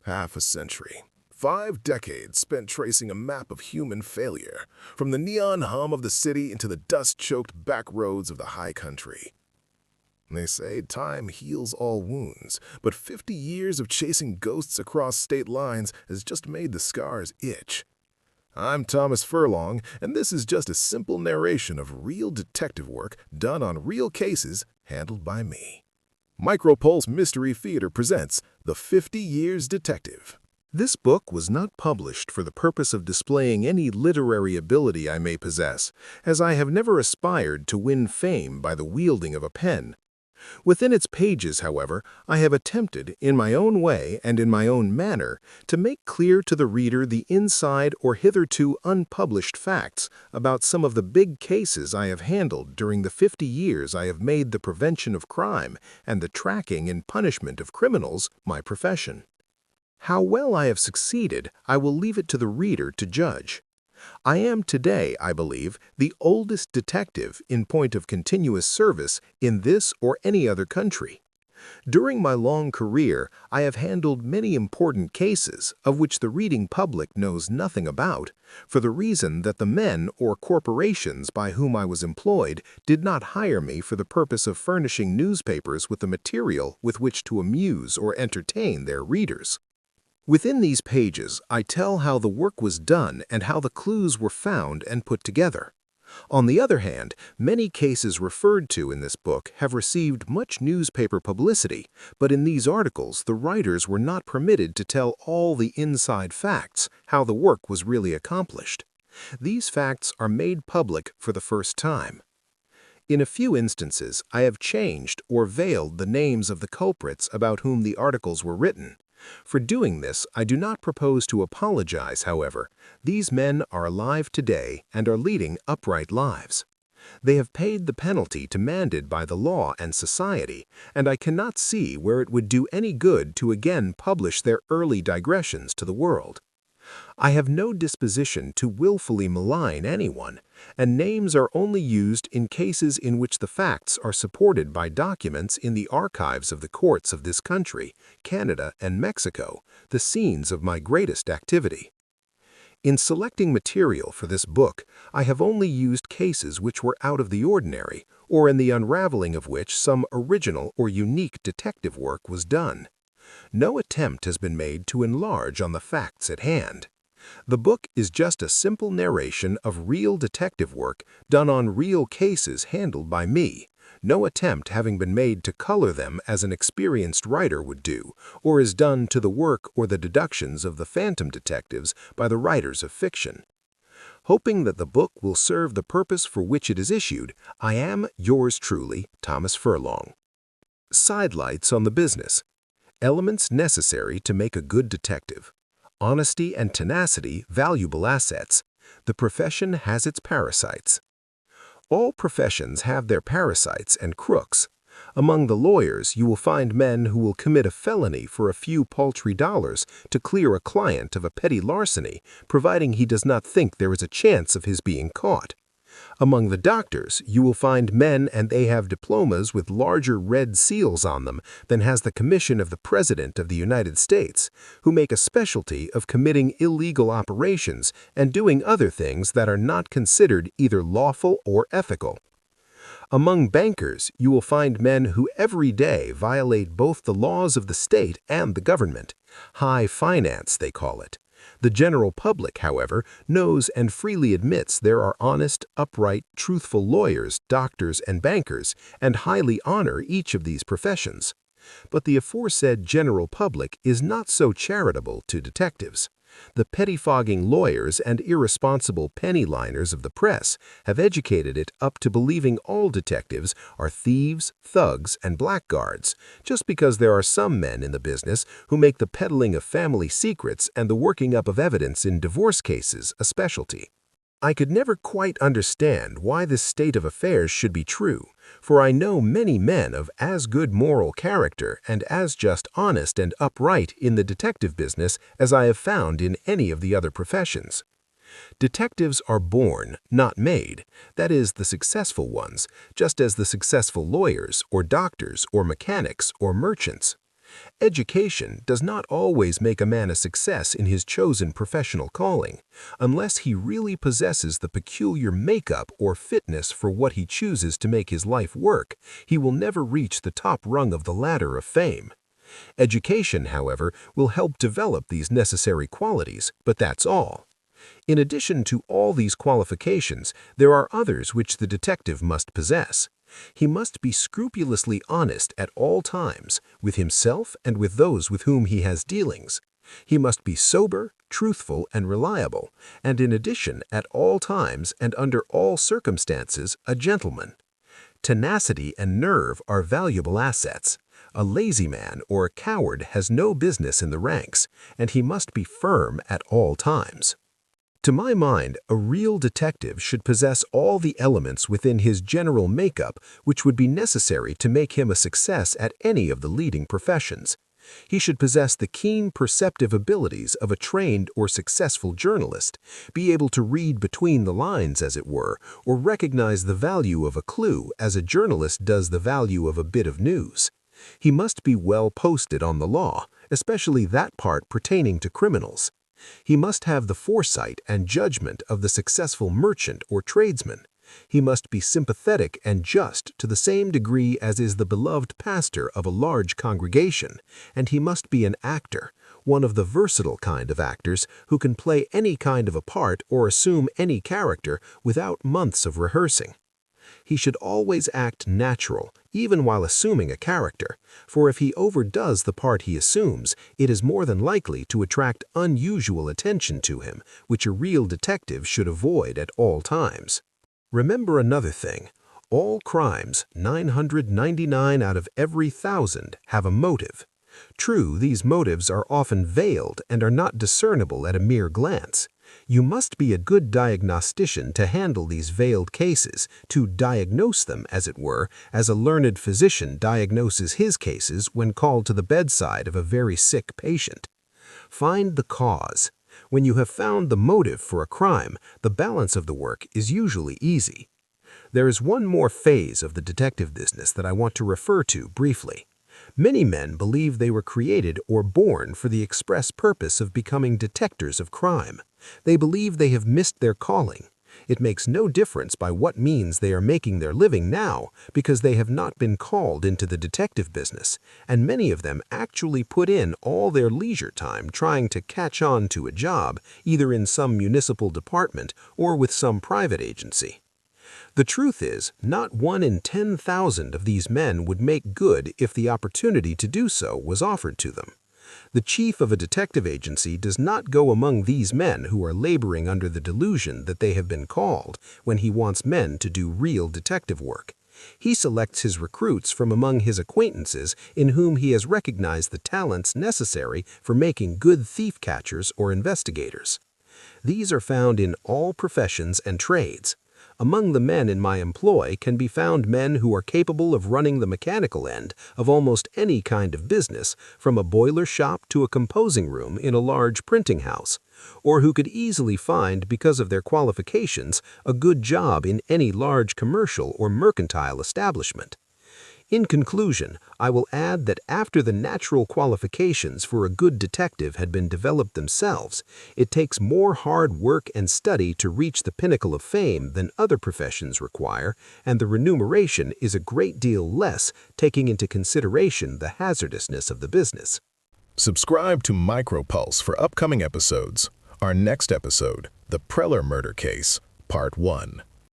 Half a century. 5 decades spent tracing a map of human failure, from the neon hum of the city into the dust-choked back roads of the high country. They say time heals all wounds, but 50 years of chasing ghosts across state lines has just made the scars itch. I'm Thomas Furlong, and this is just a simple narration of real detective work done on real cases handled by me. Micropulse Mystery Theater presents The 50 Years Detective. This book was not published for the purpose of displaying any literary ability I may possess, as I have never aspired to win fame by the wielding of a pen. Within its pages, however, I have attempted, in my own way and in my own manner, to make clear to the reader the inside or hitherto unpublished facts about some of the big cases I have handled during the 50 years I have made the prevention of crime and the tracking and punishment of criminals my profession. How well I have succeeded, I will leave it to the reader to judge. I am today, I believe, the oldest detective in point of continuous service in this or any other country. During my long career, I have handled many important cases of which the reading public knows nothing about, for the reason that the men or corporations by whom I was employed did not hire me for the purpose of furnishing newspapers with the material with which to amuse or entertain their readers. Within these pages, I tell how the work was done and how the clues were found and put together. On the other hand, many cases referred to in this book have received much newspaper publicity, but in these articles the writers were not permitted to tell all the inside facts, how the work was really accomplished. These facts are made public for the first time. In a few instances, I have changed or veiled the names of the culprits about whom the articles were written. For doing this, I do not propose to apologize, however. These men are alive today and are leading upright lives. They have paid the penalty demanded by the law and society, and I cannot see where it would do any good to again publish their early digressions to the world. I have no disposition to willfully malign anyone, and names are only used in cases in which the facts are supported by documents in the archives of the courts of this country, Canada, and Mexico, the scenes of my greatest activity. In selecting material for this book, I have only used cases which were out of the ordinary, or in the unraveling of which some original or unique detective work was done. No attempt has been made to enlarge on the facts at hand. The book is just a simple narration of real detective work done on real cases handled by me, no attempt having been made to color them as an experienced writer would do, or is done to the work or the deductions of the phantom detectives by the writers of fiction. Hoping that the book will serve the purpose for which it is issued, I am, yours truly, Thomas Furlong. Sidelights on the business. Elements necessary to make a good detective. Honesty and tenacity, valuable assets. The profession has its parasites. All professions have their parasites and crooks. Among the lawyers, you will find men who will commit a felony for a few paltry dollars to clear a client of a petty larceny, providing he does not think there is a chance of his being caught. Among the doctors, you will find men and they have diplomas with larger red seals on them than has the commission of the President of the United States, who make a specialty of committing illegal operations and doing other things that are not considered either lawful or ethical. Among bankers, you will find men who every day violate both the laws of the state and the government. High finance, they call it. The general public, however, knows and freely admits there are honest, upright, truthful lawyers, doctors, and bankers, and highly honor each of these professions. But the aforesaid general public is not so charitable to detectives. The pettifogging lawyers and irresponsible penny-liners of the press have educated it up to believing all detectives are thieves, thugs, and blackguards, just because there are some men in the business who make the peddling of family secrets and the working up of evidence in divorce cases a specialty. I could never quite understand why this state of affairs should be true, for I know many men of as good moral character and as just honest and upright in the detective business as I have found in any of the other professions. Detectives are born, not made, that is, the successful ones, just as the successful lawyers or doctors or mechanics or merchants. Education does not always make a man a success in his chosen professional calling. Unless he really possesses the peculiar makeup or fitness for what he chooses to make his life work, he will never reach the top rung of the ladder of fame. Education, however, will help develop these necessary qualities, but that's all. In addition to all these qualifications, there are others which the detective must possess. He must be scrupulously honest at all times, with himself and with those with whom he has dealings. He must be sober, truthful, and reliable, and in addition, at all times and under all circumstances, a gentleman. Tenacity and nerve are valuable assets. A lazy man or a coward has no business in the ranks, and he must be firm at all times. To my mind, a real detective should possess all the elements within his general makeup which would be necessary to make him a success at any of the leading professions. He should possess the keen perceptive abilities of a trained or successful journalist, be able to read between the lines, as it were, or recognize the value of a clue as a journalist does the value of a bit of news. He must be well posted on the law, especially that part pertaining to criminals. He must have the foresight and judgment of the successful merchant or tradesman. He must be sympathetic and just to the same degree as is the beloved pastor of a large congregation, and he must be an actor, one of the versatile kind of actors who can play any kind of a part or assume any character without months of rehearsing. He should always act natural, even while assuming a character, for if he overdoes the part he assumes, it is more than likely to attract unusual attention to him, which a real detective should avoid at all times. Remember another thing. All crimes, 999 out of every 1,000, have a motive. True, these motives are often veiled and are not discernible at a mere glance. You must be a good diagnostician to handle these veiled cases, to diagnose them, as it were, as a learned physician diagnoses his cases when called to the bedside of a very sick patient. Find the cause. When you have found the motive for a crime, the balance of the work is usually easy. There is one more phase of the detective business that I want to refer to briefly. Many men believe they were created or born for the express purpose of becoming detectors of crime. They believe they have missed their calling. It makes no difference by what means they are making their living now, because they have not been called into the detective business, and many of them actually put in all their leisure time trying to catch on to a job, either in some municipal department or with some private agency. The truth is, not 1 in 10,000 of these men would make good if the opportunity to do so was offered to them. The chief of a detective agency does not go among these men who are laboring under the delusion that they have been called when he wants men to do real detective work. He selects his recruits from among his acquaintances in whom he has recognized the talents necessary for making good thief catchers or investigators. These are found in all professions and trades. Among the men in my employ can be found men who are capable of running the mechanical end of almost any kind of business, from a boiler shop to a composing room in a large printing house, or who could easily find, because of their qualifications, a good job in any large commercial or mercantile establishment. In conclusion, I will add that after the natural qualifications for a good detective had been developed themselves, it takes more hard work and study to reach the pinnacle of fame than other professions require, and the remuneration is a great deal less, taking into consideration the hazardousness of the business. Subscribe to MicroPulse for upcoming episodes. Our next episode, The Preller Murder Case, Part 1.